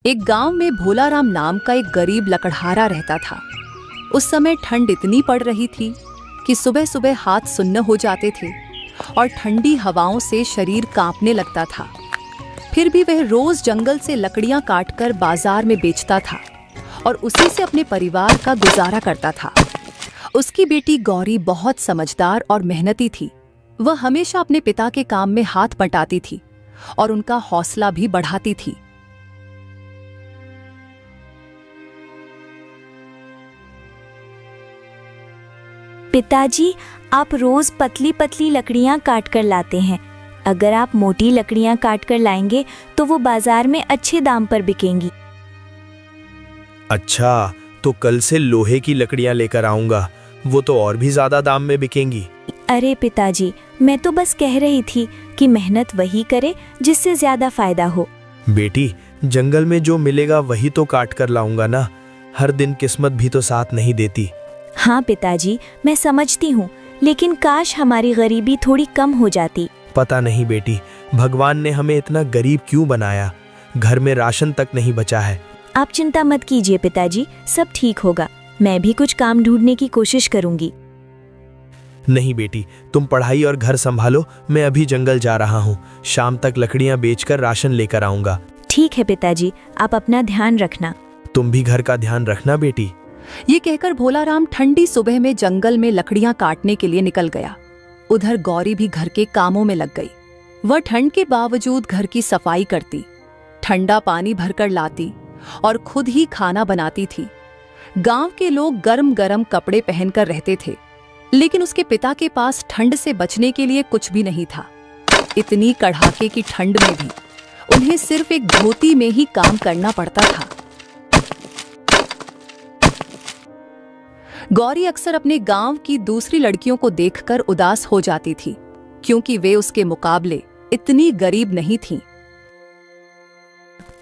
एक गांव में भोलाराम नाम का एक गरीब लकड़हारा रहता था। उस समय ठंड इतनी पड़ रही थी कि सुबह सुबह हाथ सुन्न हो जाते थे और ठंडी हवाओं से शरीर कांपने लगता था। फिर भी वह रोज जंगल से लकड़ियां काटकर बाजार में बेचता था और उसी से अपने परिवार का गुजारा करता था। उसकी बेटी गौरी बहुत समझदार और मेहनती थी। वह हमेशा अपने पिता के काम में हाथ बटाती थी और उनका हौसला भी बढ़ाती थी। पिताजी, आप रोज पतली पतली लकड़ियां काट कर लाते हैं। अगर आप मोटी लकड़ियां काट कर लाएंगे तो वो बाजार में अच्छे दाम पर बिकेंगी। अच्छा, तो कल से लोहे की लकड़ियां लेकर आऊंगा, वो तो और भी ज्यादा दाम में बिकेंगी। अरे पिताजी, मैं तो बस कह रही थी कि मेहनत वही करे जिससे ज्यादा फायदा हो। बेटी, जंगल में जो मिलेगा वही तो काट कर लाऊंगा ना, हर दिन किस्मत भी तो साथ नहीं देती। हाँ पिताजी, मैं समझती हूँ, लेकिन काश हमारी गरीबी थोड़ी कम हो जाती। पता नहीं बेटी, भगवान ने हमें इतना गरीब क्यों बनाया, घर में राशन तक नहीं बचा है। आप चिंता मत कीजिए पिताजी, सब ठीक होगा। मैं भी कुछ काम ढूंढने की कोशिश करूंगी। नहीं बेटी, तुम पढ़ाई और घर संभालो, मैं अभी जंगल जा रहा हूँ। शाम तक लकड़ियाँ बेचकर राशन लेकर आऊंगा। ठीक है पिताजी, आप अपना ध्यान रखना। तुम भी घर का ध्यान रखना बेटी। ये कहकर भोलाराम ठंडी सुबह में जंगल में लकड़ियां काटने के लिए निकल गया। उधर गौरी भी घर के कामों में लग गई। वह ठंड के बावजूद घर की सफाई करती, ठंडा पानी भरकर लाती और खुद ही खाना बनाती थी। गांव के लोग गर्म गर्म कपड़े पहनकर रहते थे, लेकिन उसके पिता के पास ठंड से बचने के लिए कुछ भी नहीं था। इतनी कड़ाके की ठंड में भी उन्हें सिर्फ एक धोती में ही काम करना पड़ता था। गौरी अक्सर अपने गांव की दूसरी लड़कियों को देखकर उदास हो जाती थी, क्योंकि वे उसके मुकाबले इतनी गरीब नहीं थीं।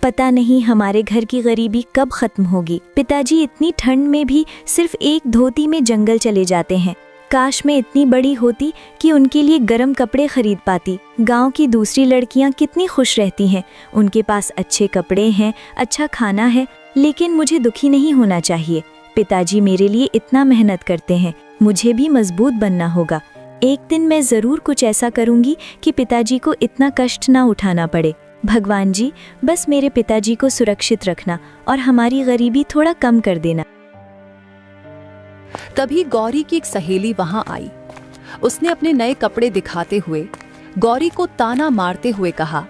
पता नहीं हमारे घर की गरीबी कब खत्म होगी। पिताजी इतनी ठंड में भी सिर्फ एक धोती में जंगल चले जाते हैं। काश मैं इतनी बड़ी होती कि उनके लिए गर्म कपड़े खरीद पाती। गांव की दूसरी लड़कियां कितनी खुश रहती हैं, उनके पास अच्छे कपड़े हैं, अच्छा खाना है, लेकिन मुझे दुखी नहीं होना चाहिए। पिताजी मेरे लिए इतना मेहनत करते हैं, मुझे भी मजबूत बनना होगा। एक दिन मैं जरूर कुछ ऐसा करूंगी कि पिताजी को इतना कष्ट ना उठाना पड़े। भगवान जी, बस मेरे पिताजी को सुरक्षित रखना और हमारी गरीबी थोड़ा कम कर देना। तभी गौरी की एक सहेली वहां आई। उसने अपने नए कपड़े दिखाते हुए गौरी को ताना मारते हुए कहा,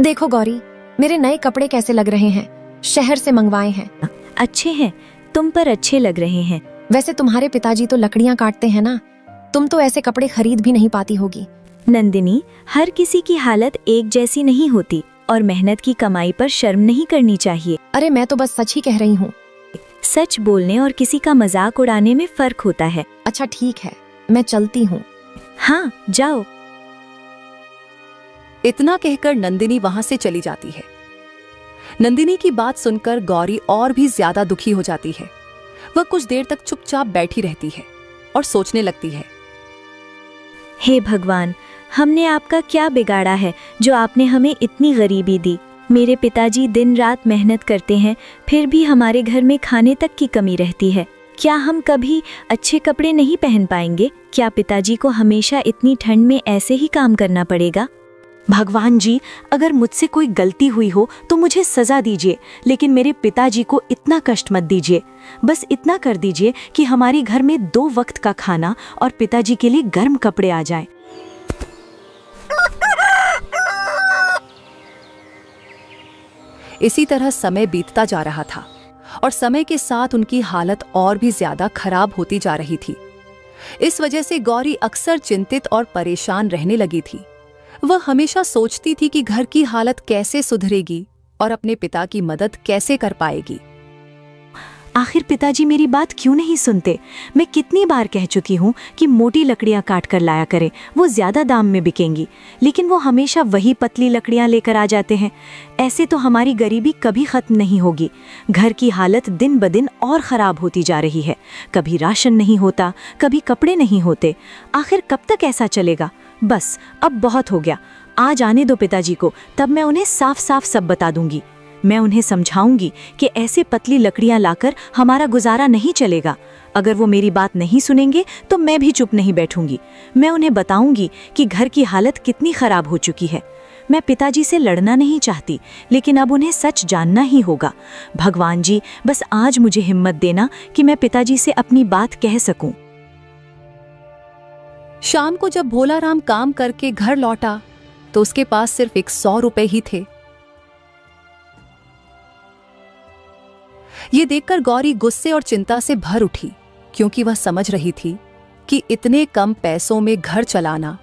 देखो गौरी, मेरे नए कपड़े कैसे लग रहे हैं, शहर से मंगवाए हैं। अच्छे हैं, तुम पर अच्छे लग रहे हैं। वैसे तुम्हारे पिताजी तो लकड़ियां काटते हैं ना, तुम तो ऐसे कपड़े खरीद भी नहीं पाती होगी। नंदिनी, हर किसी की हालत एक जैसी नहीं होती और मेहनत की कमाई पर शर्म नहीं करनी चाहिए। अरे मैं तो बस सच ही कह रही हूँ। सच बोलने और किसी का मजाक उड़ाने में फर्क होता है। अच्छा ठीक है, मैं चलती हूँ। हाँ, जाओ। इतना कहकर नंदिनी वहां से चली जाती है। नंदिनी की बात सुनकर गौरी और भी ज्यादा दुखी हो जाती है। वह कुछ देर तक चुपचाप बैठी रहती है और सोचने लगती है, हे भगवान, हमने आपका क्या बिगाड़ा है जो आपने हमें इतनी गरीबी दी। मेरे पिताजी दिन रात मेहनत करते हैं, फिर भी हमारे घर में खाने तक की कमी रहती है। क्या हम कभी अच्छे कपड़े नहीं पहन पाएंगे? क्या पिताजी को हमेशा इतनी ठंड में ऐसे ही काम करना पड़ेगा? भगवान जी, अगर मुझसे कोई गलती हुई हो तो मुझे सजा दीजिए, लेकिन मेरे पिताजी को इतना कष्ट मत दीजिए। बस इतना कर दीजिए कि हमारे घर में 2 वक्त का खाना और पिताजी के लिए गर्म कपड़े आ जाएं। इसी तरह समय बीतता जा रहा था और समय के साथ उनकी हालत और भी ज्यादा खराब होती जा रही थी। इस वजह से गौरी अक्सर चिंतित और परेशान रहने लगी थी। वह हमेशा सोचती थी कि घर की हालत कैसे सुधरेगी और अपने पिता की मदद कैसे कर पाएगी। आखिर पिताजी मेरी बात क्यों नहीं सुनते? मैं कितनी बार कह चुकी हूँ कि मोटी लकड़ियाँ काट कर लाया करें, वो ज्यादा दाम में बिकेंगी, लेकिन वो हमेशा वही पतली लकड़ियाँ लेकर आ जाते हैं। ऐसे तो हमारी गरीबी कभी खत्म नहीं होगी। घर की हालत दिन ब दिन और खराब होती जा रही है। कभी राशन नहीं होता, कभी कपड़े नहीं होते। आखिर कब तक ऐसा चलेगा? बस अब बहुत हो गया। आज आने दो पिताजी को, तब मैं उन्हें साफ साफ सब बता दूंगी। मैं उन्हें समझाऊंगी कि ऐसे पतली लकड़ियां लाकर हमारा गुजारा नहीं चलेगा। अगर वो मेरी बात नहीं सुनेंगे तो मैं भी चुप नहीं बैठूंगी। मैं उन्हें बताऊंगी कि घर की हालत कितनी खराब हो चुकी है। मैं पिताजी से लड़ना नहीं चाहती, लेकिन अब उन्हें सच जानना ही होगा। भगवान जी, बस आज मुझे हिम्मत देना कि मैं पिताजी से अपनी बात कह सकूं। शाम को जब भोलाराम काम करके घर लौटा तो उसके पास सिर्फ 100 रुपए ही थे। ये देखकर गौरी गुस्से और चिंता से भर उठी, क्योंकि वह समझ रही थी कि इतने कम पैसों में घर चलाना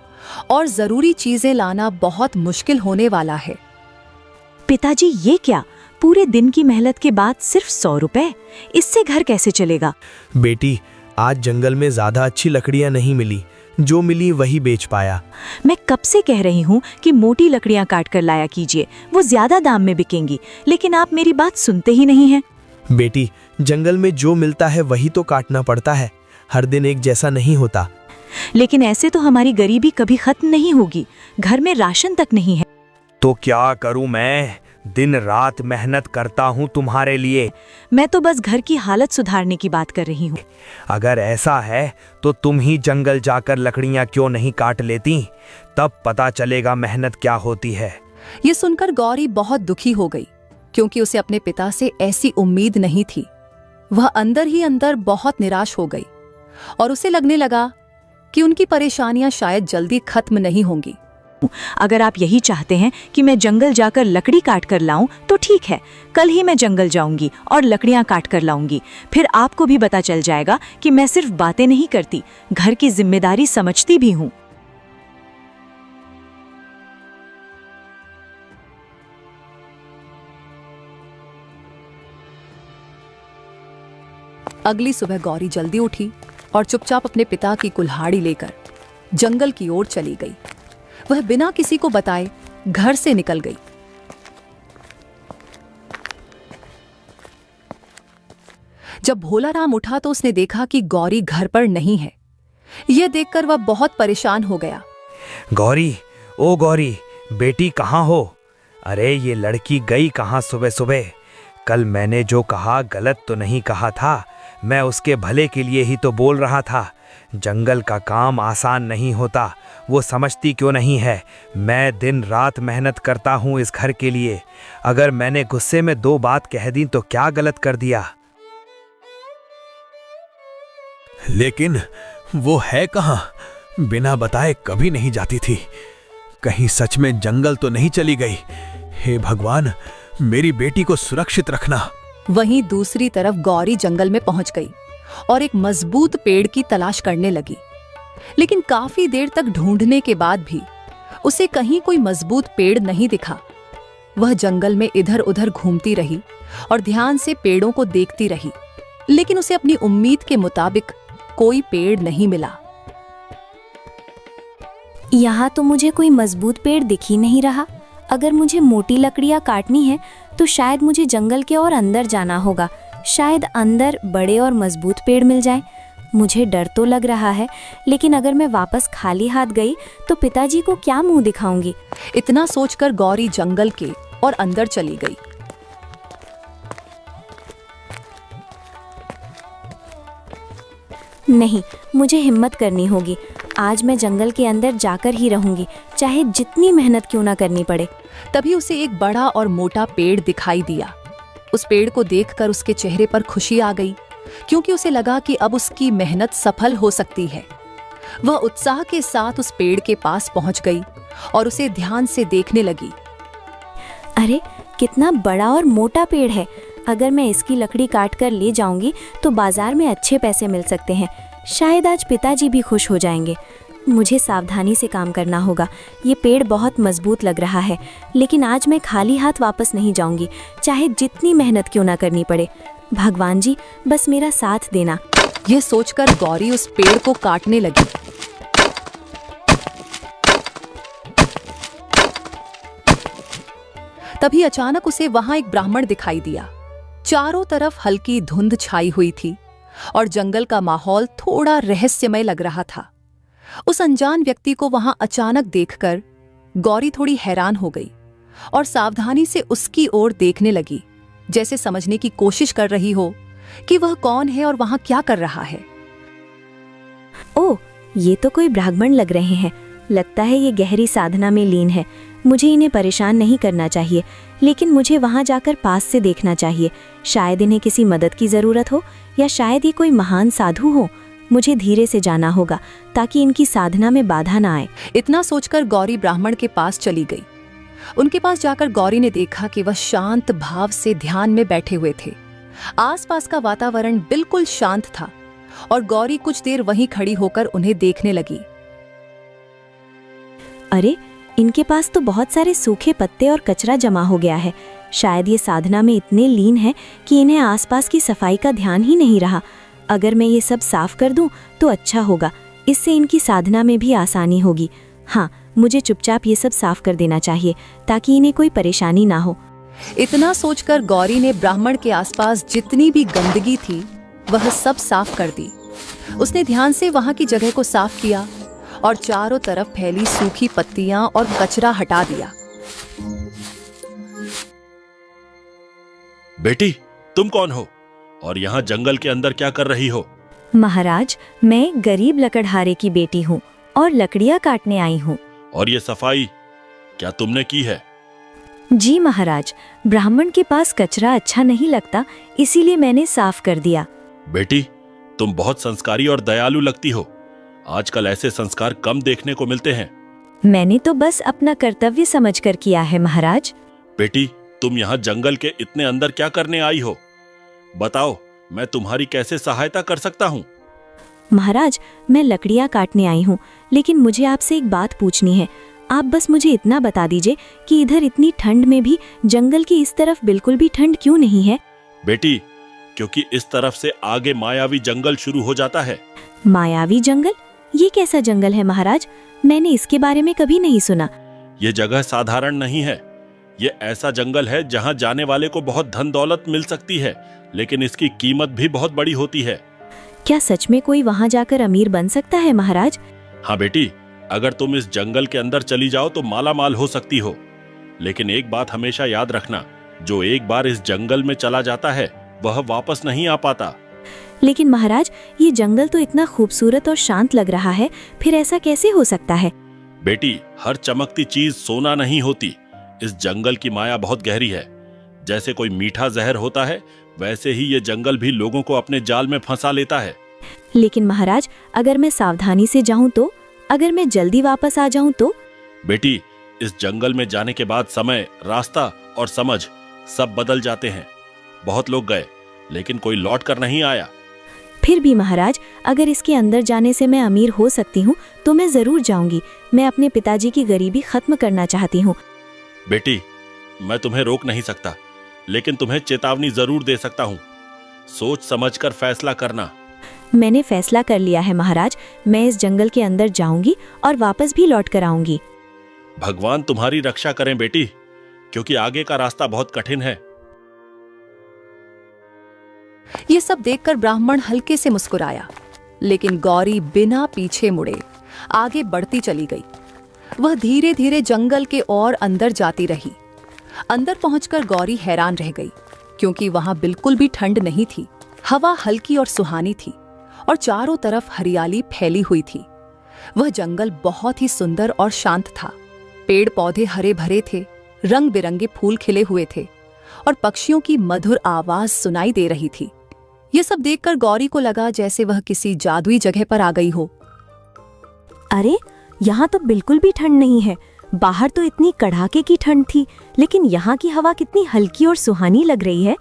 और जरूरी चीजें लाना बहुत मुश्किल होने वाला है। पिताजी, ये क्या? पूरे दिन की मेहनत के बाद सिर्फ 100 रुपए? इससे घर कैसे चलेगा? बेटी, आज जंगल में ज्यादा अच्छी लकड़ियां नहीं मिली, जो मिली वही बेच पाया। मैं कब से कह रही हूँ कि मोटी लकड़ियां काट कर लाया कीजिए, वो ज्यादा दाम में बिकेंगी, लेकिन आप मेरी बात सुनते ही नहीं हैं। बेटी, जंगल में जो मिलता है वही तो काटना पड़ता है। हर दिन एक जैसा नहीं होता। लेकिन ऐसे तो हमारी गरीबी कभी खत्म नहीं होगी। घर में राशन तक नहीं है। तो क्या करूं मैं? दिन रात मेहनत करता हूं तुम्हारे लिए। मैं तो बस घर की हालत सुधारने की बात कर रही हूँ। अगर ऐसा है तो तुम ही जंगल जाकर लकड़ियां क्यों नहीं काट लेती? तब पता चलेगा मेहनत क्या होती है। ये सुनकर गौरी बहुत दुखी हो गई, क्योंकि उसे अपने पिता से ऐसी उम्मीद नहीं थी। वह अंदर ही अंदर बहुत निराश हो गई और उसे लगने लगा कि उनकी परेशानियां शायद जल्दी खत्म नहीं होंगी। अगर आप यही चाहते हैं कि मैं जंगल जाकर लकड़ी काट कर लाऊं तो ठीक है, कल ही मैं जंगल जाऊंगी और लकड़ियां काट कर लाऊंगी। फिर आपको भी पता चल जाएगा कि मैं सिर्फ बातें नहीं करती, घर की जिम्मेदारी समझती भी हूँ। अगली सुबह गौरी जल्दी उठी और चुपचाप अपने पिता की कुल्हाड़ी लेकर जंगल की ओर चली गई। वह बिना किसी को बताए घर से निकल गई। जब भोलाराम उठा तो उसने देखा कि गौरी घर पर नहीं है। यह देखकर वह बहुत परेशान हो गया। गौरी, ओ गौरी, बेटी कहाँ हो? अरे ये लड़की गई कहाँ सुबह सुबह? कल मैंने जो कहा गलत तो नहीं कहा था। मैं उसके भले के लिए ही तो बोल रहा था। जंगल का काम आसान नहीं होता, वो समझती क्यों नहीं है? मैं दिन रात मेहनत करता हूँ इस घर के लिए। अगर मैंने गुस्से में 2 बात कह दी तो क्या गलत कर दिया? लेकिन वो है कहाँ? बिना बताए कभी नहीं जाती थी। कहीं सच में जंगल तो नहीं चली गई? हे भगवान, मेरी बेटी को सुरक्षित रखना। वहीं दूसरी तरफ गौरी जंगल में पहुंच गई और एक मजबूत पेड़ की तलाश करने लगी। लेकिन काफी देर तक ढूंढने के बाद भी उसे कहीं कोई मजबूत पेड़ नहीं दिखा। वह जंगल में इधर उधर घूमती रही और ध्यान से पेड़ों को देखती रही, लेकिन उसे अपनी उम्मीद के मुताबिक कोई पेड़ नहीं मिला। यहाँ तो मुझे कोई मजबूत पेड़ दिख ही नहीं रहा। अगर मुझे मोटी लकड़ियाँ काटनी है तो शायद मुझे जंगल के और अंदर जाना होगा। शायद अंदर बड़े और मजबूत पेड़ मिल जाएं। मुझे डर तो लग रहा है, लेकिन अगर मैं वापस खाली हाथ गई तो पिताजी को क्या मुंह दिखाऊंगी। इतना सोचकर गौरी जंगल के और अंदर चली गई। नहीं, मुझे हिम्मत करनी होगी। आज मैं जंगल के अंदर जाकर ही रहूंगी, चाहे जितनी मेहनत क्यों ना करनी पड़े। तभी उसे एक बड़ा और मोटा पेड़ दिखाई दिया। उस पेड़ को देखकर उसके चेहरे पर खुशी आ गई, क्योंकि उसे लगा कि अब उसकी मेहनत सफल हो सकती है। वह उत्साह के साथ उस पेड़ के पास पहुंच गई और उसे ध्यान से देखने लगी। अरे, कितना बड़ा और मोटा पेड़ है। अगर मैं इसकी लकड़ी काट कर ले जाऊंगी तो बाजार में अच्छे पैसे मिल सकते हैं। शायद आज पिताजी भी खुश हो जाएंगे। मुझे सावधानी से काम करना होगा। ये पेड़ बहुत मजबूत लग रहा है, लेकिन आज मैं खाली हाथ वापस नहीं जाऊंगी, चाहे जितनी मेहनत क्यों ना करनी पड़े। भगवान जी, बस मेरा साथ देना। यह सोचकर गौरी उस पेड़ को काटने लगी। तभी अचानक उसे वहां एक ब्राह्मण दिखाई दिया। चारों तरफ हल्की धुंध छाई हुई थी और जंगल का माहौल थोड़ा रहस्यमय लग रहा था। उस अनजान व्यक्ति को वहां अचानक देखकर गौरी थोड़ी हैरान हो गई और सावधानी से उसकी ओर देखने लगी, जैसे समझने की कोशिश कर रही हो कि वह कौन है और वहां क्या कर रहा है। ओह, ये तो कोई ब्राह्मण लग रहे हैं। लगता है ये गहरी साधना में लीन है। मुझे इन्हें परेशान नहीं करना चाहिए, लेकिन मुझे वहां जाकर पास से देखना चाहिए। शायद इन्हें किसी मदद की ज़रूरत हो, या शायद ये कोई महान साधु हो। मुझे धीरे से जाना होगा ताकि इनकी साधना में बाधा ना आए। इतना सोचकर गौरी ब्राह्मण के पास चली गई। उनके पास जाकर गौरी ने देखा कि वह शांत भाव से ध्यान में बैठे हुए थे। आसपास का वातावरण बिल्कुल शांत था और गौरी कुछ देर वहीं खड़ी होकर उन्हें देखने लगी। अरे, इनके पास तो बहुत सारे सूखे पत्ते और कचरा जमा हो गया है। शायद ये साधना में इतने लीन हैं कि इन्हें आसपास की सफाई का ध्यान ही नहीं रहा। अगर मैं ये सब साफ कर दूं तो अच्छा होगा। इससे इनकी साधना में भी आसानी होगी। हाँ, मुझे चुपचाप ये सब साफ कर देना चाहिए ताकि इन्हें कोई परेशानी ना हो। इतना सोचकर गौरी ने ब्राह्मण के आसपास जितनी भी गंदगी थी वह सब साफ कर दी। उसने ध्यान से वहां की जगह को साफ किया और चारों तरफ फैली सूखी पत्तियां और कचरा हटा दिया। बेटी, तुम कौन हो और यहाँ जंगल के अंदर क्या कर रही हो? महाराज, मैं गरीब लकड़हारे की बेटी हूँ और लकड़ियाँ काटने आई हूँ। और ये सफाई क्या तुमने की है? जी महाराज, ब्राह्मण के पास कचरा अच्छा नहीं लगता, इसीलिए मैंने साफ कर दिया। बेटी, तुम बहुत संस्कारी और दयालु लगती हो। आजकल ऐसे संस्कार कम देखने को मिलते हैं। मैंने तो बस अपना कर्तव्य समझकर किया है महाराज। बेटी, तुम यहाँ जंगल के इतने अंदर क्या करने आई हो? बताओ, मैं तुम्हारी कैसे सहायता कर सकता हूँ? महाराज, मैं लकड़ियाँ काटने आई हूँ, लेकिन मुझे आपसे एक बात पूछनी है। आप बस मुझे इतना बता दीजिए कि इधर इतनी ठंड में भी जंगल की इस तरफ बिल्कुल भी ठंड क्यों नहीं है? बेटी, क्योंकि इस तरफ से आगे मायावी जंगल शुरू हो जाता है। मायावी जंगल? ये कैसा जंगल है महाराज? मैंने इसके बारे में कभी नहीं सुना। ये जगह साधारण नहीं है। ये ऐसा जंगल है जहाँ जाने वाले को बहुत धन दौलत मिल सकती है, लेकिन इसकी कीमत भी बहुत बड़ी होती है। क्या सच में कोई वहाँ जाकर अमीर बन सकता है महाराज? हाँ बेटी, अगर तुम इस जंगल के अंदर चली जाओ तो माला माल हो सकती हो। लेकिन एक बात हमेशा याद रखना, जो एक बार इस जंगल में चला जाता है वह वापस नहीं आ पाता। लेकिन महाराज, ये जंगल तो इतना खूबसूरत और शांत लग रहा है, फिर ऐसा कैसे हो सकता है? बेटी, हर चमकती चीज सोना नहीं होती। इस जंगल की माया बहुत गहरी है। जैसे कोई मीठा जहर होता है, वैसे ही ये जंगल भी लोगों को अपने जाल में फंसा लेता है। लेकिन महाराज, अगर मैं सावधानी से जाऊं तो? अगर मैं जल्दी वापस आ जाऊं तो? बेटी, इस जंगल में जाने के बाद समय, रास्ता और समझ सब बदल जाते हैं। बहुत लोग गए, लेकिन कोई लौट कर नहीं आया। फिर भी महाराज, अगर इसके अंदर जाने से मैं अमीर हो सकती हूँ तो मैं जरूर जाऊंगी। मैं अपने पिताजी की गरीबी खत्म करना चाहती हूँ। बेटी, मैं तुम्हें रोक नहीं सकता, लेकिन तुम्हें चेतावनी जरूर दे सकता हूँ। सोच समझकर फैसला करना। मैंने फैसला कर लिया है महाराज। मैं इस जंगल के अंदर जाऊंगी और वापस भी लौट कर आऊंगी। भगवान तुम्हारी रक्षा करें बेटी, क्योंकि आगे का रास्ता बहुत कठिन है। ये सब देखकर ब्राह्मण हल्के से मुस्कुराया, लेकिन गौरी बिना पीछे मुड़े आगे बढ़ती चली गई। वह धीरे धीरे जंगल के और अंदर जाती रही। अंदर पहुंचकर गौरी हैरान रह गई, क्योंकि वहां बिल्कुल भी ठंड नहीं थी। हवा हल्की और सुहानी थी और चारों तरफ हरियाली फैली हुई थी। वह जंगल बहुत ही सुंदर और शांत था। पेड़ पौधे हरे भरे थे, रंग बिरंगे फूल खिले हुए थे और पक्षियों की मधुर आवाज सुनाई दे रही थी। ये सब देखकर गौरी को लगा जैसे वह किसी जादुई जगह पर आ गई हो। अरे, यहाँ तो बिल्कुल भी ठंड नहीं है। बाहर तो इतनी कड़ाके की ठंड थी, लेकिन यहाँ की हवा कितनी हल्की और सुहानी लग रही है।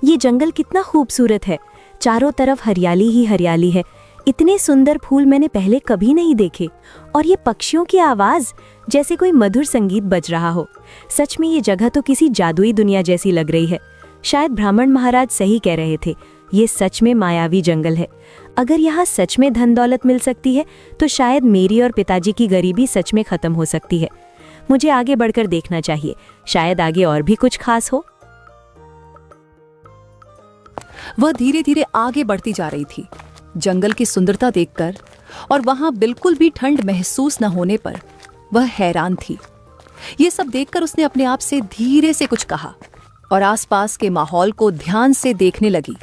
ये जंगल कितना खूबसूरत है। चारों तरफ हरियाली ही हरियाली है। इतने सुंदर फूल मैंने पहले कभी नहीं देखे। और ये पक्षियों की आवाज, जैसे कोई मधुर संगीत बज रहा हो। सच में ये जगह तो किसी जादुई दुनिया जैसी लग रही है। शायद ब्राह्मण महाराज सही कह रहे थे, ये सच में मायावी जंगल है। अगर यहाँ सच में धन दौलत मिल सकती है तो शायद मेरी और पिताजी की गरीबी सच में खत्म हो सकती है। मुझे आगे बढ़कर देखना चाहिए, शायद आगे और भी कुछ खास हो। वह धीरे धीरे आगे बढ़ती जा रही थी। जंगल की सुंदरता देखकर और वहां बिल्कुल भी ठंड महसूस न होने पर वह हैरान थी। ये सब देखकर उसने अपने आप से धीरे से कुछ कहा और आसपास के माहौल को ध्यान से देखने लगी।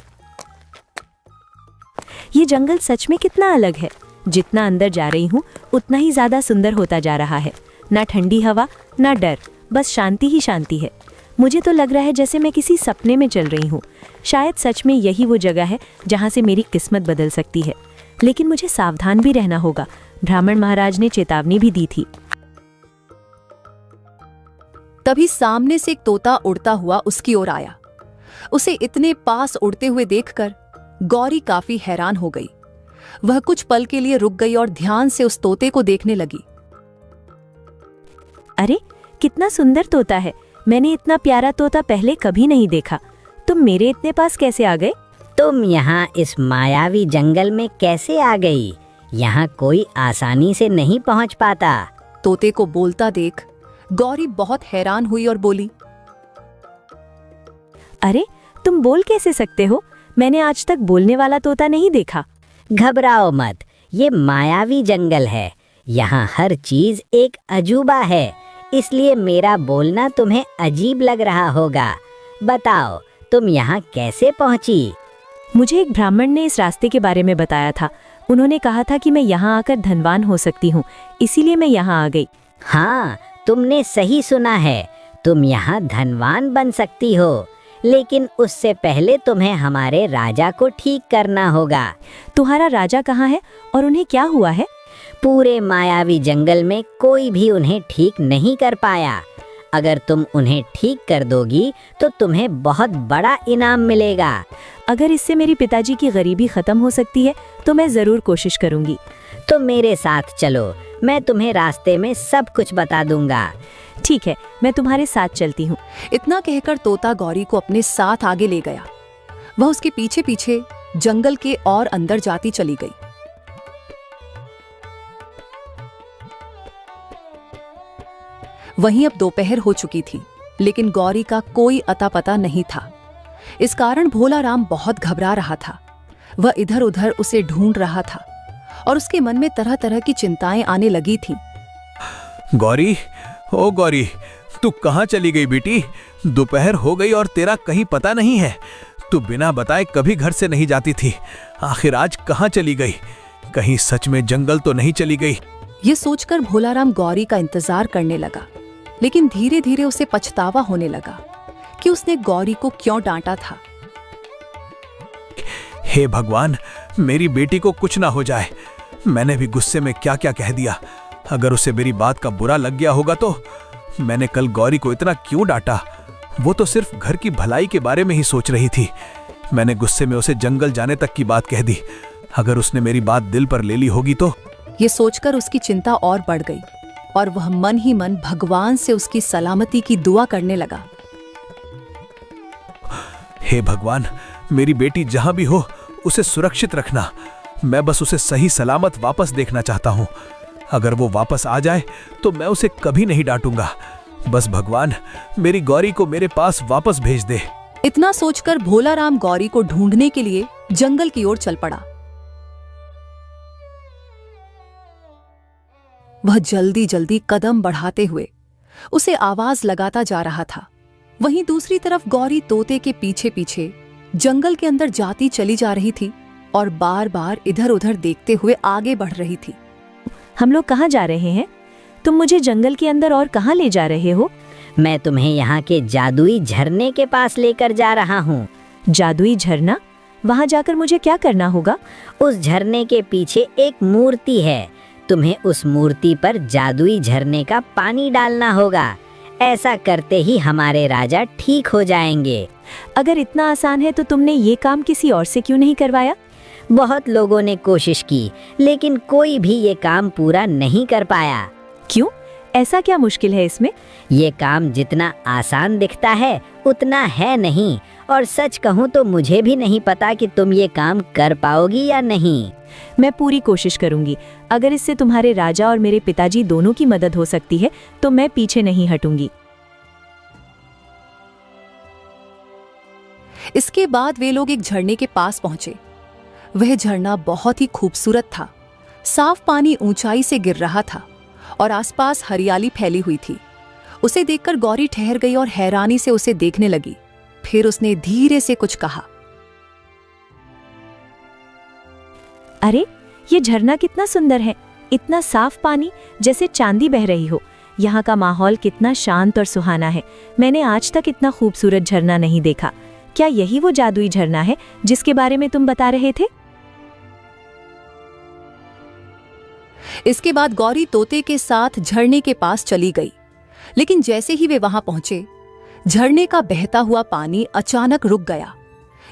ये जंगल सच में कितना अलग है। जितना अंदर जा रही हूँ उतना ही ज्यादा सुंदर होता जा रहा है। ना ठंडी हवा, ना डर, बस शांति ही शांति है। मुझे तो लग रहा है जैसे मैं किसी सपने में चल रही हूँ। शायद सच में यही वो जगह है जहाँ से मेरी किस्मत बदल सकती है। लेकिन मुझे सावधान भी रहना होगा। ब्राह्मण महाराज ने चेतावनी भी दी थी। तभी सामने से एक तोता उड़ता हुआ उसकी ओर आया। उसे इतने पास उड़ते हुए देखकर गौरी काफी हैरान हो गई। वह कुछ पल के लिए रुक गई और ध्यान से उस तोते को देखने लगी। अरे कितना सुंदर तोता है। मैंने इतना प्यारा तोता पहले कभी नहीं देखा। तुम मेरे इतने पास कैसे आ गए? तुम यहाँ इस मायावी जंगल में कैसे आ गई? यहाँ कोई आसानी से नहीं पहुँच पाता। तोते को बोलता देख गौरी बहुत हैरान हुई और बोली, अरे तुम बोल कैसे सकते हो? मैंने आज तक बोलने वाला तोता नहीं देखा। घबराओ मत, ये मायावी जंगल है। यहाँ हर चीज एक अजूबा है, इसलिए मेरा बोलना तुम्हें अजीब लग रहा होगा। बताओ तुम यहाँ कैसे पहुँची? मुझे एक ब्राह्मण ने इस रास्ते के बारे में बताया था। उन्होंने कहा था कि मैं यहाँ आकर धनवान हो सकती हूँ, इसीलिए मैं यहाँ आ गई। हाँ, तुमने सही सुना है। तुम यहाँ धनवान बन सकती हो, लेकिन उससे पहले तुम्हें हमारे राजा को ठीक करना होगा। तुम्हारा राजा कहाँ है और उन्हें क्या हुआ है? पूरे मायावी जंगल में कोई भी उन्हें ठीक नहीं कर पाया। अगर तुम उन्हें ठीक कर दोगी तो तुम्हें बहुत बड़ा इनाम मिलेगा। अगर इससे मेरी पिताजी की गरीबी खत्म हो सकती है तो मैं जरूर कोशिश करूंगी। तो मेरे साथ चलो, मैं तुम्हें रास्ते में सब कुछ बता दूंगा। ठीक है, मैं तुम्हारे साथ चलती हूँ। इतना कहकर तोता गौरी को अपने साथ आगे ले गया। वह उसके पीछे पीछे जंगल के और अंदर जाती चली गई। वहीं अब दोपहर हो चुकी थी, लेकिन गौरी का कोई अता पता नहीं था। इस कारण भोला राम बहुत घबरा रहा था। वह इधर उधर उसे ढूंढ रहा था और उसके मन में तरह तरह की चिंताएं आने लगी थीं। गौरी, ओ गौरी, तू कहाँ चली गई बेटी? दोपहर हो गई और तेरा कहीं पता नहीं है। तू बिना बताए कभी घर से नहीं जाती थी, आखिर आज कहाँ चली गई? कहीं सच में जंगल तो नहीं चली गई? ये सोचकर भोला राम गौरी का इंतजार करने लगा, लेकिन धीरे धीरे उसे पछतावा होने लगा कि उसने गौरी को क्यों डांटा था। हे भगवान, मेरी बेटी को कुछ ना हो जाए। मैंने भी गुस्से में क्या क्या कह दिया। अगर उसे मेरी बात का बुरा लग गया होगा तो मैंने कल गौरी को इतना क्यों डांटा? वो तो सिर्फ घर की भलाई के बारे में ही सोच रही थी। मैंने गुस्से में उसे जंगल जाने तक की बात कह दी। अगर उसने मेरी बात दिल पर ले ली होगी तो। ये सोचकर उसकी चिंता और बढ़ गई और वह मन ही मन भगवान से उसकी सलामती की दुआ करने लगा। हे भगवान, मेरी बेटी जहां भी हो उसे सुरक्षित रखना। मैं बस उसे सही सलामत वापस देखना चाहता हूं। अगर वो वापस आ जाए तो मैं उसे कभी नहीं डांटूंगा। बस भगवान, मेरी गौरी को मेरे पास वापस भेज दे। इतना सोचकर भोला राम गौरी को ढूंढने के लिए जंगल की ओर चल पड़ा। वह जल्दी जल्दी कदम बढ़ाते हुए उसे आवाज लगाता जा रहा था। वहीं दूसरी तरफ गौरी तोते के पीछे पीछे जंगल के अंदर जाती चली जा रही थी और बार बार इधर उधर देखते हुए आगे बढ़ रही थी। हम लोग कहाँ जा रहे हैं? तुम मुझे जंगल के अंदर और कहाँ ले जा रहे हो? मैं तुम्हें यहाँ के जादुई झरने के पास लेकर जा रहा हूँ। जादुई झरना? वहाँ जाकर मुझे क्या करना होगा? उस झरने के पीछे एक मूर्ति है। तुम्हें उस मूर्ति पर जादुई झरने का पानी डालना होगा। ऐसा करते ही हमारे राजा ठीक हो जाएंगे। अगर इतना आसान है तो तुमने ये काम किसी और से क्यों नहीं करवाया? बहुत लोगों ने कोशिश की, लेकिन कोई भी ये काम पूरा नहीं कर पाया। क्यों? ऐसा क्या मुश्किल है इसमें? ये काम जितना आसान दिखता है उतना है नहीं, और सच कहूँ तो मुझे भी नहीं पता कि तुम ये काम कर पाओगी या नहीं। मैं पूरी कोशिश करूंगी। अगर इससे तुम्हारे राजा और मेरे पिताजी दोनों की मदद हो सकती है तो मैं पीछे नहीं हटूंगी। इसके बाद वे लोग एक झरने के पास पहुंचे। वह झरना बहुत ही खूबसूरत था। साफ पानी ऊंचाई से गिर रहा था और आसपास हरियाली फैली हुई थी। उसे देखकर गौरी ठहर गई और हैरानी से उसे देखने लगी। फिर उसने धीरे से कुछ कहा। अरे, ये झरना कितना सुंदर है, इतना साफ पानी जैसे चांदी बह रही हो। यहाँ का माहौल कितना शांत और सुहाना है। मैंने आज तक इतना खूबसूरत झरना नहीं देखा। क्या यही वो जादुई झरना है जिसके बारे में तुम बता रहे थे? इसके बाद गौरी तोते के साथ झरने के पास चली गई, लेकिन जैसे ही वे वहां पहुंचे, झरने का बहता हुआ पानी अचानक रुक गया।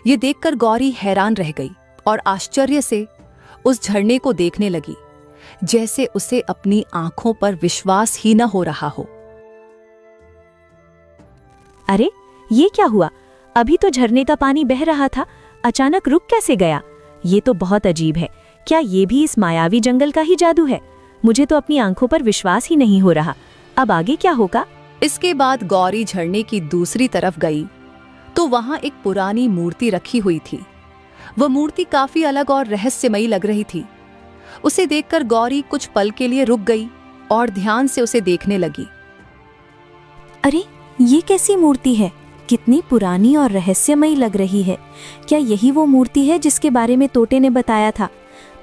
ये देखकर गौरी हैरान रह गई और आश्चर्य से उस झरने को देखने लगी, जैसे उसे अपनी आंखों पर विश्वास ही न हो रहा हो। अरे, ये क्या हुआ? अभी तो झरने का पानी बह रहा था, अचानक रुक कैसे गया? ये तो बहुत अजीब है। क्या ये भी इस मायावी जंगल का ही जादू है? मुझे तो अपनी आंखों पर विश्वास ही नहीं हो रहा। अब आगे क्या होगा? इसके बाद गौरी झरने की दूसरी तरफ गई तो वहां एक पुरानी मूर्ति रखी हुई थी। वह मूर्ति काफी अलग और रहस्यमयी लग रही थी। उसे देखकर गौरी कुछ पल के लिए रुक गई और ध्यान से उसे देखने लगी। अरे, ये कैसी मूर्ति है? कितनी पुरानी और रहस्यमयी लग रही है। क्या यही वो मूर्ति है जिसके बारे में तोते ने बताया था?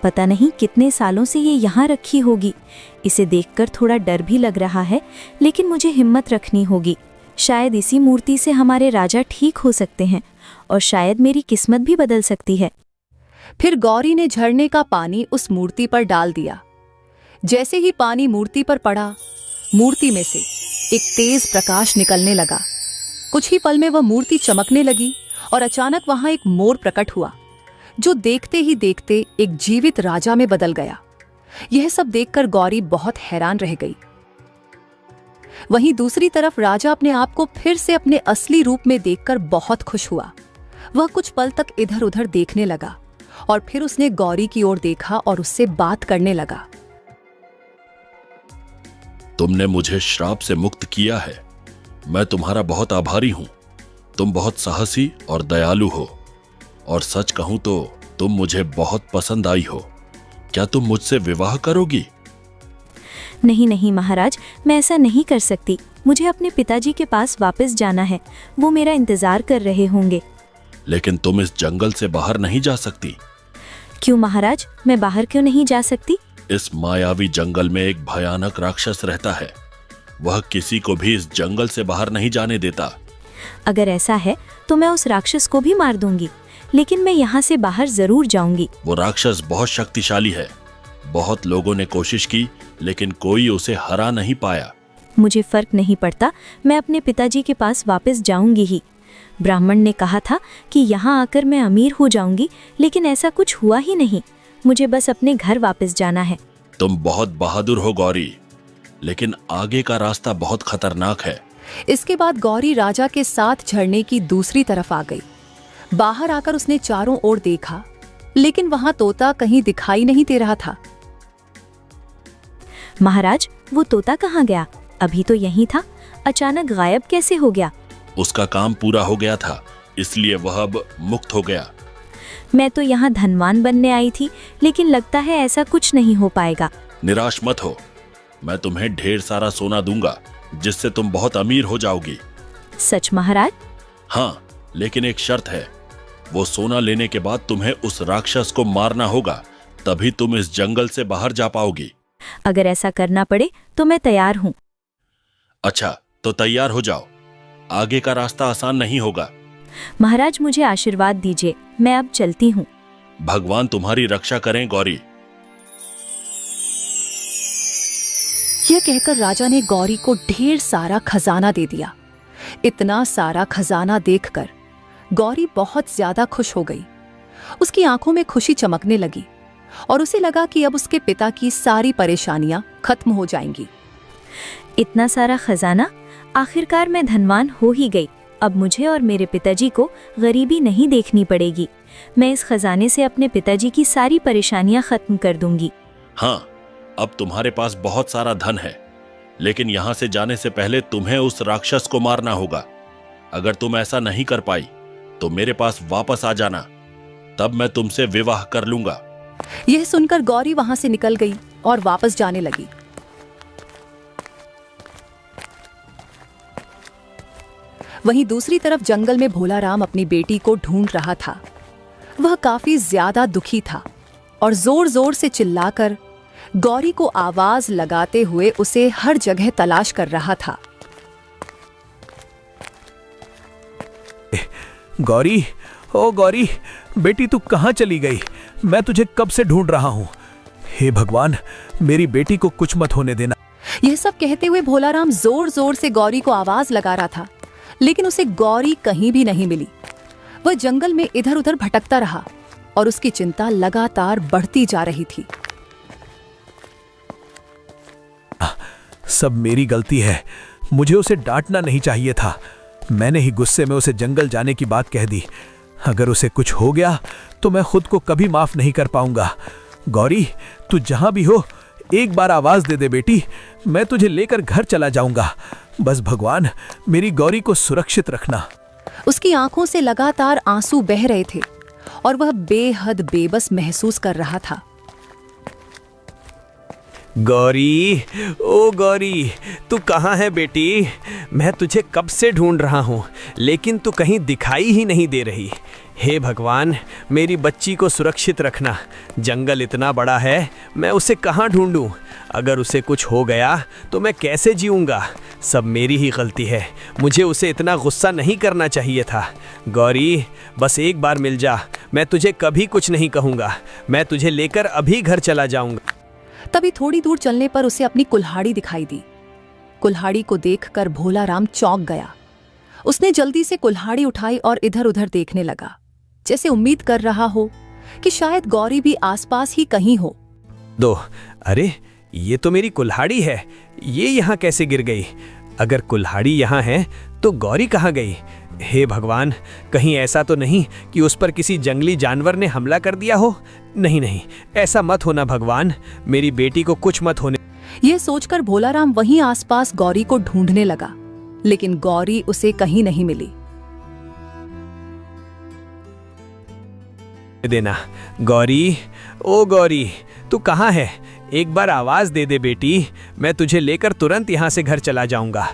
पता नहीं कितने सालों से ये यहाँ रखी होगी। इसे देखकर थोड़ा डर भी लग रहा है, लेकिन मुझे हिम्मत रखनी होगी। शायद इसी मूर्ति से हमारे राजा ठीक हो सकते हैं और शायद मेरी किस्मत भी बदल सकती है। फिर गौरी ने झरने का पानी उस मूर्ति पर डाल दिया। जैसे ही पानी मूर्ति पर पड़ा, मूर्ति में से एक तेज प्रकाश निकलने लगा। कुछ ही पल में वह मूर्ति चमकने लगी और अचानक वहां एक मोर प्रकट हुआ, जो देखते ही देखते एक जीवित राजा में बदल गया। यह सब देखकर गौरी बहुत हैरान रह गई। वहीं दूसरी तरफ राजा अपने आप को फिर से अपने असली रूप में देखकर बहुत खुश हुआ। वह कुछ पल तक इधर उधर देखने लगा और फिर उसने गौरी की ओर देखा और उससे बात करने लगा। तुमने मुझे श्राप से मुक्त किया है। मैं तुम्हारा बहुत आभारी हूं। तुम बहुत साहसी और दयालु हो, और सच कहूं तो तुम मुझे बहुत पसंद आई हो। क्या तुम मुझसे विवाह करोगी? नहीं नहीं महाराज, मैं ऐसा नहीं कर सकती। मुझे अपने पिताजी के पास वापस जाना है। वो मेरा इंतजार कर रहे होंगे। लेकिन तुम इस जंगल से बाहर नहीं जा सकती। क्यों महाराज, मैं बाहर क्यों नहीं जा सकती? इस मायावी जंगल में एक भयानक राक्षस रहता है। वह किसी को भी इस जंगल से बाहर नहीं जाने देता। अगर ऐसा है तो मैं उस राक्षस को भी मार दूंगी, लेकिन मैं यहाँ से बाहर जरूर जाऊंगी। वो राक्षस बहुत शक्तिशाली है। बहुत लोगों ने कोशिश की, लेकिन कोई उसे हरा नहीं पाया। मुझे फर्क नहीं पड़ता, मैं अपने पिताजी के पास वापस जाऊंगी ही। ब्राह्मण ने कहा था कि यहाँ आकर मैं अमीर हो जाऊंगी, लेकिन ऐसा कुछ हुआ ही नहीं। मुझे बस अपने घर वापस जाना है। तुम बहुत बहादुर हो गौरी, लेकिन आगे का रास्ता बहुत खतरनाक है। इसके बाद गौरी राजा के साथ झरने की दूसरी तरफ आ गई। बाहर आकर उसने चारों ओर देखा, लेकिन वहां तोता कहीं दिखाई नहीं दे रहा था। महाराज, वो तोता कहाँ गया? अभी तो यहीं था, अचानक गायब कैसे हो गया? उसका काम पूरा हो गया था, इसलिए वह अब मुक्त हो गया। मैं तो यहाँ धनवान बनने आई थी, लेकिन लगता है ऐसा कुछ नहीं हो पाएगा। निराश मत हो, मैं तुम्हें ढेर सारा सोना दूंगा, जिससे तुम बहुत अमीर हो जाओगी। सच महाराज? हाँ, लेकिन एक शर्त है। वो सोना लेने के बाद तुम्हें उस राक्षस को मारना होगा, तभी तुम इस जंगल से बाहर जा पाओगी। अगर ऐसा करना पड़े तो मैं तैयार हूँ। अच्छा, तो तैयार हो जाओ। आगे का रास्ता आसान नहीं होगा। महाराज, मुझे आशीर्वाद दीजिए, मैं अब चलती हूँ। भगवान तुम्हारी रक्षा करें गौरी। यह कहकर राजा ने गौरी को ढेर सारा खजाना दे दिया। इतना सारा खजाना देखकर गौरी बहुत ज्यादा खुश हो गई। उसकी आंखों में खुशी चमकने लगी और उसे लगा कि अब उसके पिता की सारी परेशानियां खत्म हो जाएंगी। इतना सारा खजाना, आखिरकार मैं धनवान हो ही गई। अब मुझे और मेरे पिताजी को गरीबी नहीं देखनी पड़ेगी। मैं इस खजाने से अपने पिताजी की सारी परेशानियां खत्म कर दूंगी। हाँ, अब तुम्हारे पास बहुत सारा धन है, लेकिन यहाँ से जाने से पहले तुम्हें उस राक्षस को मारना होगा। अगर तुम ऐसा नहीं कर पाई तो मेरे पास वापस आ जाना, तब मैं तुमसे विवाह कर लूंगा। यह सुनकर गौरी वहां से निकल गई और वापस जाने लगी। वहीं दूसरी तरफ जंगल में भोलाराम अपनी बेटी को ढूंढ रहा था। वह काफी ज्यादा दुखी था और जोर जोर से चिल्लाकर गौरी को आवाज लगाते हुए उसे हर जगह तलाश कर रहा था। गौरी, ओ गौरी, बेटी तू कहाँ चली गई? मैं तुझे कब से ढूंढ रहा हूँ। हे भगवान, मेरी बेटी को कुछ मत होने देना। यह सब कहते हुए भोलाराम जोर जोर से गौरी को आवाज लगा रहा था, लेकिन उसे गौरी कहीं भी नहीं मिली। वह जंगल में इधर उधर भटकता रहा और उसकी चिंता लगातार बढ़ती जा रही थी। सब मेरी गलती है, मुझे उसे डांटना नहीं चाहिए था। मैंने ही गुस्से में उसे जंगल जाने की बात कह दी। अगर उसे कुछ हो गया तो मैं खुद को कभी माफ नहीं कर पाऊंगा। गौरी, तू जहां भी हो, एक बार आवाज दे दे बेटी, मैं तुझे लेकर घर चला जाऊंगा। बस भगवान, मेरी गौरी को सुरक्षित रखना। उसकी आंखों से लगातार आंसू बह रहे थे और वह बेहद बेबस महसूस कर रहा था। गौरी, ओ गौरी, तू कहाँ है बेटी? मैं तुझे कब से ढूंढ रहा हूँ, लेकिन तू कहीं दिखाई ही नहीं दे रही। हे भगवान, मेरी बच्ची को सुरक्षित रखना। जंगल इतना बड़ा है, मैं उसे कहाँ ढूंढूं? अगर उसे कुछ हो गया तो मैं कैसे जीऊँगा? सब मेरी ही गलती है। मुझे उसे इतना गुस्सा नहीं करना चाहिए था। गौरी, बस एक बार मिल जा, मैं तुझे कभी कुछ नहीं कहूँगा। मैं तुझे लेकर अभी घर चला जाऊँगा। तभी थोड़ी दूर चलने पर उसे अपनी कुल्हाड़ी दिखाई दी। कुल्हाड़ी को देखकर भोलाराम चौंक गया। उसने जल्दी से कुल्हाड़ी उठाई और इधर उधर देखने लगा, जैसे उम्मीद कर रहा हो कि शायद गौरी भी आसपास ही कहीं हो। अरे, ये तो मेरी कुल्हाड़ी है। ये यहाँ कैसे गिर गई? अगर कुल्हाड़ी यहाँ है तो गौरी कहाँ गई? हे भगवान, कहीं ऐसा तो नहीं कि उस पर किसी जंगली जानवर ने हमला कर दिया हो? नहीं नहीं, ऐसा मत होना भगवान, मेरी बेटी को कुछ मत होने। यह सोचकर भोलाराम वहीं आसपास गौरी को ढूंढने लगा, लेकिन गौरी उसे कहीं नहीं मिली। देना गौरी, ओ गौरी, तू कहाँ है? एक बार आवाज दे दे बेटी, मैं तुझे लेकर तुरंत यहाँ से घर चला जाऊंगा।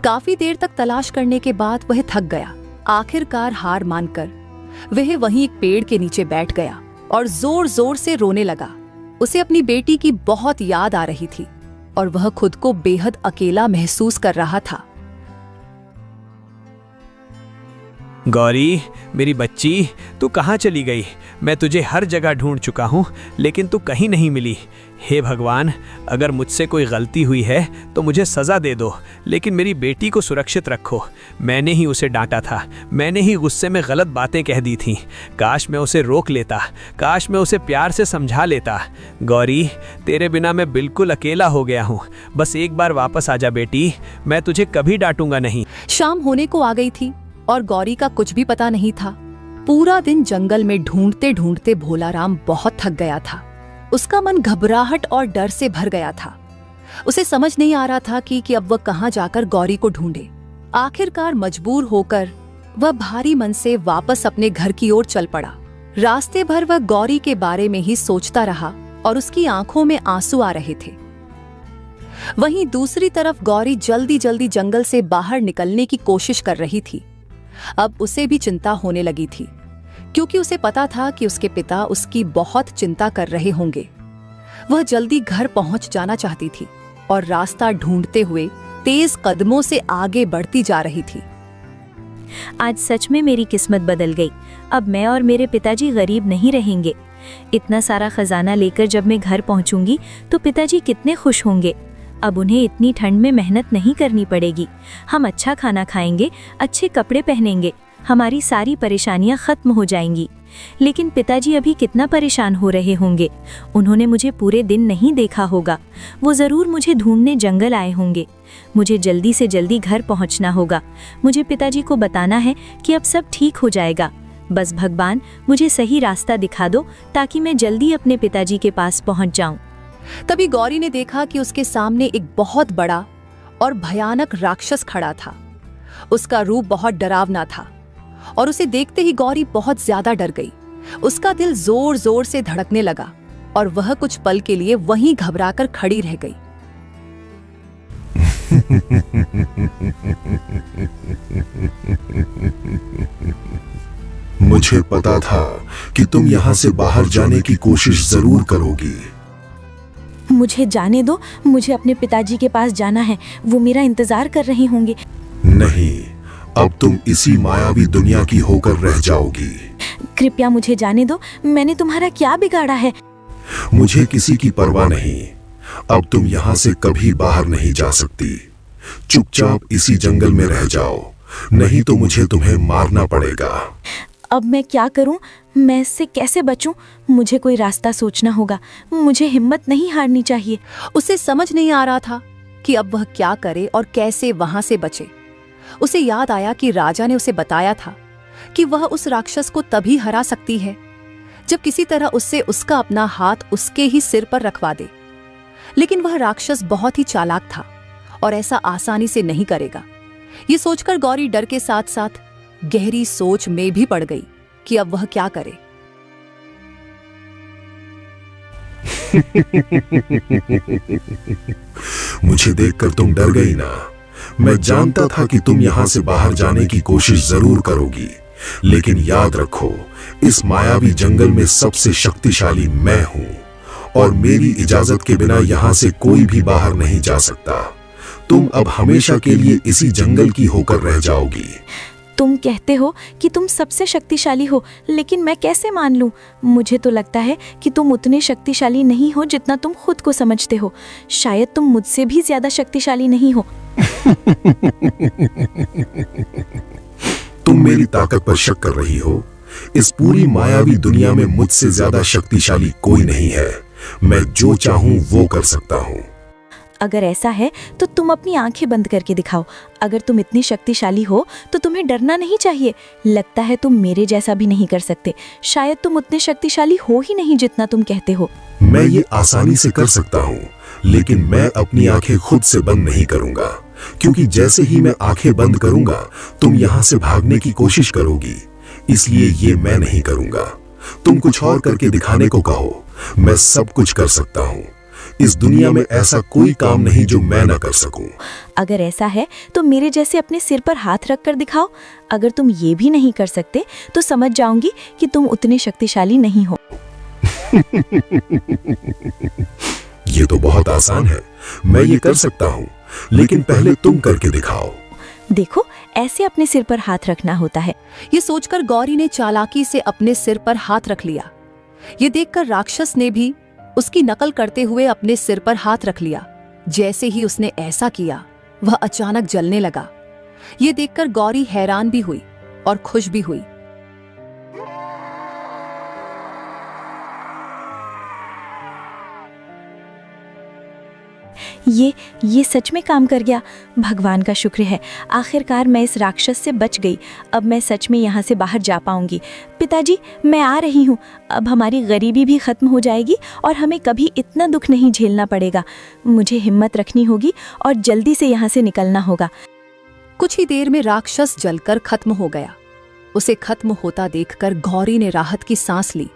काफी देर तक तलाश करने के बाद वह थक गया। आखिरकार हार मानकर वह वहीं एक पेड़ के नीचे बैठ गया और जोर जोर से रोने लगा। उसे अपनी बेटी की बहुत याद आ रही थी और वह खुद को बेहद अकेला महसूस कर रहा था। गौरी, मेरी बच्ची, तू कहाँ चली गई? मैं तुझे हर जगह ढूंढ चुका हूँ, लेकिन तू कहीं नहीं मिली। हे भगवान, अगर मुझसे कोई गलती हुई है तो मुझे सज़ा दे दो, लेकिन मेरी बेटी को सुरक्षित रखो। मैंने ही उसे डांटा था, मैंने ही गुस्से में गलत बातें कह दी थीं। काश मैं उसे रोक लेता, काश मैं उसे प्यार से समझा लेता। गौरी, तेरे बिना मैं बिल्कुल अकेला हो गया हूँ। बस एक बार वापस आ जा बेटी, मैं तुझे कभी डांटूंगा नहीं। शाम होने को आ गई थी और गौरी का कुछ भी पता नहीं था। पूरा दिन जंगल में ढूंढते ढूंढते भोलाराम बहुत थक गया था। उसका मन घबराहट और डर से भर गया था। उसे समझ नहीं आ रहा था कि अब वह कहाँ जाकर गौरी को ढूंढे। आखिरकार मजबूर होकर वह भारी मन से वापस अपने घर की ओर चल पड़ा। रास्ते भर वह गौरी के बारे में ही सोचता रहा और उसकी आंखों में आंसू आ रहे थे। वहीं दूसरी तरफ गौरी जल्दी जल्दी जंगल से बाहर निकलने की कोशिश कर रही थी। अब उसे भी चिंता होने लगी थी, क्योंकि उसे पता था कि उसके पिता उसकी बहुत चिंता कर रहे होंगे। वह जल्दी घर पहुंच जाना चाहती थी और रास्ता ढूंढते हुए तेज कदमों से आगे बढ़ती जा रही थी। आज सच में मेरी किस्मत बदल गई। अब मैं और मेरे पिताजी गरीब नहीं रहेंगे। इतना सारा खजाना लेकर जब मैं घर पहुंचूंगी तो पिताजी कितने खुश होंगे। अब उन्हें इतनी ठंड में मेहनत नहीं करनी पड़ेगी। हम अच्छा खाना खाएंगे, अच्छे कपड़े पहनेंगे, हमारी सारी परेशानियां खत्म हो जाएंगी। लेकिन पिताजी अभी कितना परेशान हो रहे होंगे। उन्होंने मुझे पूरे दिन नहीं देखा होगा। वो ज़रूर मुझे ढूंढने जंगल आए होंगे। मुझे जल्दी से जल्दी घर पहुंचना होगा। मुझे पिताजी को बताना है कि अब सब ठीक हो जाएगा। बस भगवान, मुझे सही रास्ता दिखा दो ताकि मैं जल्दी अपने पिताजी के पास पहुंच जाऊं। तभी गौरी ने देखा कि उसके सामने एक बहुत बड़ा और भयानक राक्षस खड़ा था। उसका रूप बहुत डरावना था और उसे देखते ही गौरी बहुत ज्यादा डर गई। उसका दिल जोर जोर से धड़कने लगा और वह कुछ पल के लिए वहीं घबराकर खड़ी रह गई। मुझे पता था कि तुम यहाँ से बाहर जाने की कोशिश जरूर करोगी। मुझे जाने दो, मुझे अपने पिताजी के पास जाना है, वो मेरा इंतजार कर रहे होंगे। नहीं, अब तुम इसी मायावी दुनिया की होकर रह जाओगी। कृपया मुझे जाने दो, मैंने तुम्हारा क्या बिगाड़ा है? मुझे किसी की परवाह नहीं। अब तुम यहाँ से कभी बाहर नहीं जा सकती। चुपचाप इसी जंगल में रह जाओ, नहीं तो मुझे तुम्हें मारना पड़ेगा। अब मैं क्या करूं? मैं इससे कैसे बचूं? मुझे कोई रास्ता सोचना होगा। मुझे हिम्मत नहीं हारनी चाहिए। उसे समझ नहीं आ रहा था कि अब वह क्या करे और कैसे वहां से बचे। उसे याद आया कि राजा ने उसे बताया था कि वह उस राक्षस को तभी हरा सकती है जब किसी तरह उससे उसका अपना हाथ उसके ही सिर पर रखवा दे। लेकिन वह राक्षस बहुत ही चालाक था और ऐसा आसानी से नहीं करेगा। ये सोचकर गौरी डर के साथ साथ गहरी सोच में भी पड़ गई कि अब वह क्या करे। मुझे देखकर तुम डर गई ना? मैं जानता था कि तुम यहाँ से बाहर जाने की कोशिश जरूर करोगी, लेकिन याद रखो, इस मायावी जंगल में सबसे शक्तिशाली मैं हूँ और मेरी इजाजत के बिना यहाँ से कोई भी बाहर नहीं जा सकता। तुम अब हमेशा के लिए इसी जंगल की होकर रह जाओगी। तुम कहते हो कि तुम सबसे शक्तिशाली हो, लेकिन मैं कैसे मान लूं? मुझे तो लगता है कि तुम उतने शक्तिशाली नहीं हो जितना तुम खुद को समझते हो। शायद तुम मुझसे भी ज्यादा शक्तिशाली नहीं हो। तुम मेरी ताकत पर शक कर रही हो? इस पूरी मायावी दुनिया में मुझसे ज्यादा शक्तिशाली कोई नहीं है। मैं जो चाहूं वो कर सकता हूं। अगर ऐसा है तो तुम अपनी आंखें बंद करके दिखाओ। अगर तुम इतनी शक्तिशाली हो तो तुम्हें डरना नहीं चाहिए। लगता है तुम मेरे जैसा भी नहीं कर सकते। शायद तुम उतने शक्तिशाली हो ही नहीं जितना तुम कहते हो। मैं ये आसानी से कर सकता हूँ, लेकिन मैं अपनी आंखें खुद से बंद नहीं करूंगा, क्योंकि जैसे ही मैं आंखें बंद करूंगा तुम यहाँ से भागने की कोशिश करोगी। इसलिए ये मैं नहीं करूंगा। तुम कुछ और करके दिखाने को कहो, मैं सब कुछ कर सकता हूँ। इस दुनिया में ऐसा कोई काम नहीं जो मैं न कर सकूं। अगर ऐसा है तो मेरे जैसे अपने सिर पर हाथ रख कर दिखाओ। अगर तुम ये भी नहीं कर सकते तो समझ जाऊंगी कि तुम उतने शक्तिशाली नहीं हो। ये तो बहुत आसान है, मैं ये कर सकता हूँ, लेकिन पहले तुम करके दिखाओ। देखो, ऐसे अपने सिर पर हाथ रखना होता है। ये सोचकर गौरी ने चालाकी से अपने सिर पर हाथ रख लिया। ये देखकर राक्षस ने भी उसकी नकल करते हुए अपने सिर पर हाथ रख लिया। जैसे ही उसने ऐसा किया, वह अचानक जलने लगा। ये देखकर गौरी हैरान भी हुई और खुश भी हुई। ये सच में काम कर गया। भगवान का शुक्र है, आखिरकार मैं इस राक्षस से बच गई। अब मैं सच में यहाँ से बाहर जा पाऊंगी। पिताजी, मैं आ रही हूँ। अब हमारी गरीबी भी खत्म हो जाएगी और हमें कभी इतना दुख नहीं झेलना पड़ेगा। मुझे हिम्मत रखनी होगी और जल्दी से यहाँ से निकलना होगा। कुछ ही देर में राक्षस जलकर खत्म हो गया। उसे खत्म होता देखकर गौरी ने राहत की सांस ली।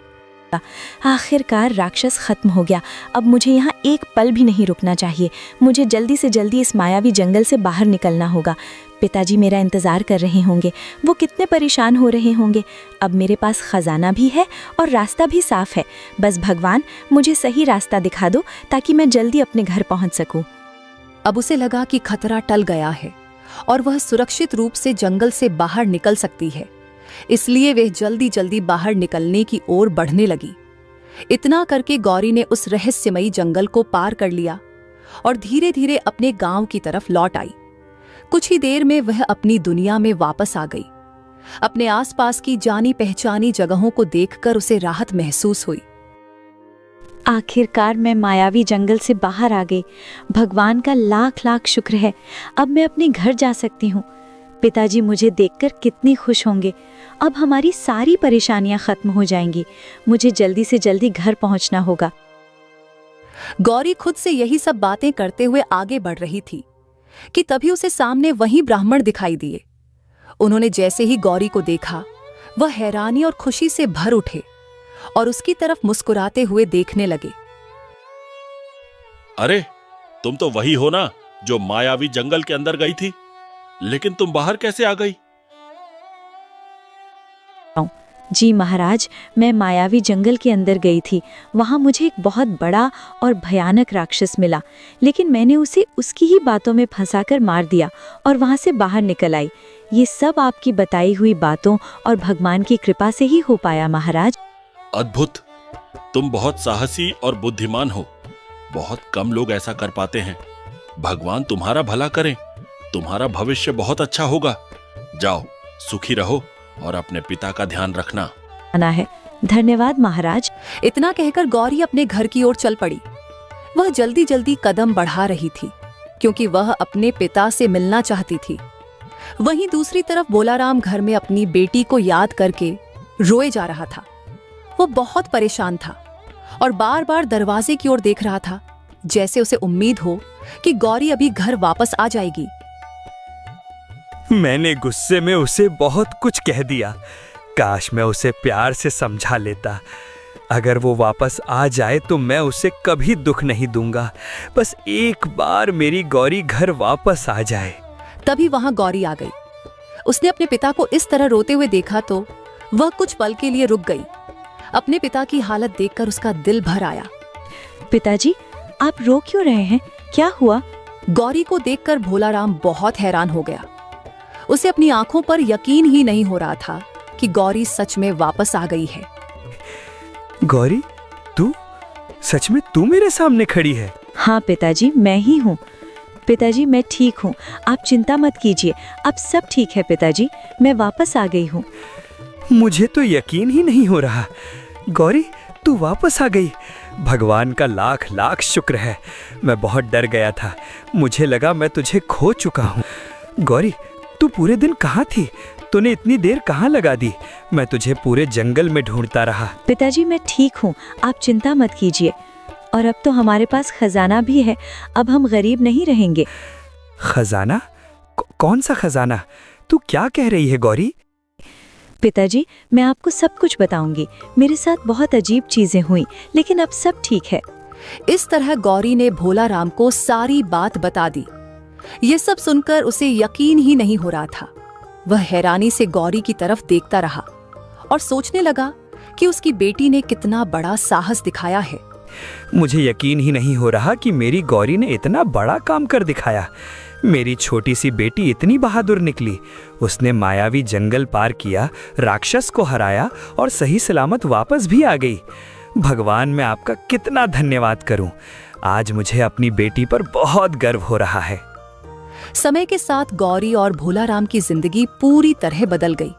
आखिरकार राक्षस खत्म हो गया। अब मुझे यहाँ एक पल भी नहीं रुकना चाहिए। मुझे जल्दी से जल्दी इस मायावी जंगल से बाहर निकलना होगा। पिताजी मेरा इंतजार कर रहे होंगे। वो कितने परेशान हो रहे होंगे। अब मेरे पास खजाना भी है और रास्ता भी साफ है। बस भगवान, मुझे सही रास्ता दिखा दो ताकि मैं जल्दी अपने घर पहुँच सकूँ। अब उसे लगा कि खतरा टल गया है और वह सुरक्षित रूप से जंगल से बाहर निकल सकती है। इसलिए वह जल्दी जल्दी बाहर निकलने की ओर बढ़ने लगी। इतना करके गौरी ने उस रहस्यमयी जंगल को पार कर लिया और धीरे धीरे अपने गांव की तरफ लौट आई। कुछ ही देर में वह अपनी दुनिया में वापस आ गई। अपने आसपास की जानी पहचानी जगहों को देखकर उसे राहत महसूस हुई। आखिरकार मैं मायावी जंगल से बाहर आ गई। भगवान का लाख लाख शुक्र है। अब मैं अपने घर जा सकती हूँ। पिताजी मुझे देखकर कितनी खुश होंगे। अब हमारी सारी परेशानियां खत्म हो जाएंगी। मुझे जल्दी से जल्दी घर पहुंचना होगा। गौरी खुद से यही सब बातें करते हुए आगे बढ़ रही थी कि तभी उसे सामने वही ब्राह्मण दिखाई दिए। उन्होंने जैसे ही गौरी को देखा, वह हैरानी और खुशी से भर उठे और उसकी तरफ मुस्कुराते हुए देखने लगे। अरे, तुम तो वही हो ना जो मायावी जंगल के अंदर गई थी, लेकिन तुम बाहर कैसे आ गई? जी महाराज, मैं मायावी जंगल के अंदर गई थी। वहाँ मुझे एक बहुत बड़ा और भयानक राक्षस मिला, लेकिन मैंने उसे उसकी ही बातों में फंसाकर मार दिया और वहाँ से बाहर निकल आई। ये सब आपकी बताई हुई बातों और भगवान की कृपा से ही हो पाया महाराज। अद्भुत, तुम बहुत साहसी और बुद्धिमान हो। बहुत कम लोग ऐसा कर पाते हैं। भगवान तुम्हारा भला करें, तुम्हारा भविष्य बहुत अच्छा होगा। जाओ, सुखी रहो और अपने पिता का ध्यान रखना। आना है। धन्यवाद महाराज। इतना कहकर गौरी अपने घर की ओर चल पड़ी। वह जल्दी जल्दी कदम बढ़ा रही थी क्योंकि वह अपने पिता से मिलना चाहती थी। वहीं दूसरी तरफ बोलाराम घर में अपनी बेटी को याद करके रोए जा रहा था। वो बहुत परेशान था और बार बार दरवाजे की ओर देख रहा था, जैसे उसे उम्मीद हो कि गौरी अभी घर वापस आ जाएगी। मैंने गुस्से में उसे बहुत कुछ कह दिया। काश मैं उसे प्यार से समझा लेता। अगर वो वापस आ जाए तो मैं उसे कभी दुख नहीं दूंगा। बस एक बार मेरी गौरी घर वापस आ जाए। तभी वहां गौरी आ गई। उसने अपने पिता को इस तरह रोते हुए देखा तो वह कुछ पल के लिए रुक गई। अपने पिता की हालत देखकर उसका दिल भर आया। पिताजी, आप रो क्यों रहे हैं? क्या हुआ? गौरी को देखकर भोलाराम बहुत हैरान हो गया। उसे अपनी आंखों पर यकीन ही नहीं हो रहा था कि गौरी सच में वापस आ गई है। गौरी, तू सच में तू मेरे सामने खड़ी है? हाँ पिताजी, मैं ही हूँ। पिताजी, मैं ठीक हूँ, आप चिंता मत कीजिए। अब सब ठीक है पिताजी, मैं वापस आ गई हूँ। मुझे तो यकीन ही नहीं हो रहा। गौरी, तू वापस आ गई। भगवान का लाख लाख शुक्र है। मैं बहुत डर गया था। मुझे लगा मैं तुझे खो चुका हूँ। गौरी, तू पूरे दिन कहाँ थी? तूने इतनी देर कहाँ लगा दी? मैं तुझे पूरे जंगल में ढूंढता रहा। पिताजी, मैं ठीक हूँ, आप चिंता मत कीजिए। और अब तो हमारे पास खजाना भी है। अब हम गरीब नहीं रहेंगे। खजाना? कौन सा खजाना? तू क्या कह रही है गौरी? पिताजी, मैं आपको सब कुछ बताऊंगी। मेरे साथ बहुत अजीब चीजें हुई, लेकिन अब सब ठीक है। इस तरह गौरी ने भोलाराम को सारी बात बता दी। ये सब सुनकर उसे यकीन ही नहीं हो रहा था। वह हैरानी से गौरी की तरफ देखता रहा और सोचने लगा कि उसकी बेटी ने कितना बड़ा साहस दिखाया है। मुझे यकीन ही नहीं हो रहा कि मेरी गौरी ने इतना बड़ा काम कर दिखाया। मेरी छोटी सी बेटी इतनी बहादुर निकली। उसने मायावी जंगल पार किया, राक्षस को हराया और सही सलामत वापस भी आ गई। भगवान, मैं आपका कितना धन्यवाद करूं। आज मुझे अपनी बेटी पर बहुत गर्व हो रहा है। समय के साथ गौरी और भोलाराम की जिंदगी पूरी तरह बदल गई।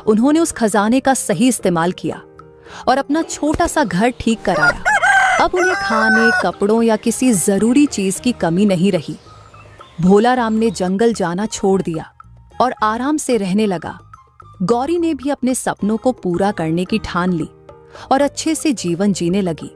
उन्होंने उस खजाने का सही इस्तेमाल किया और अपना छोटा सा घर ठीक कराया। अब उन्हें खाने, कपड़ों या किसी जरूरी चीज की कमी नहीं रही। भोलाराम ने जंगल जाना छोड़ दिया और आराम से रहने लगा। गौरी ने भी अपने सपनों को पूरा करने की ठान ली और अच्छे से जीवन जीने लगी।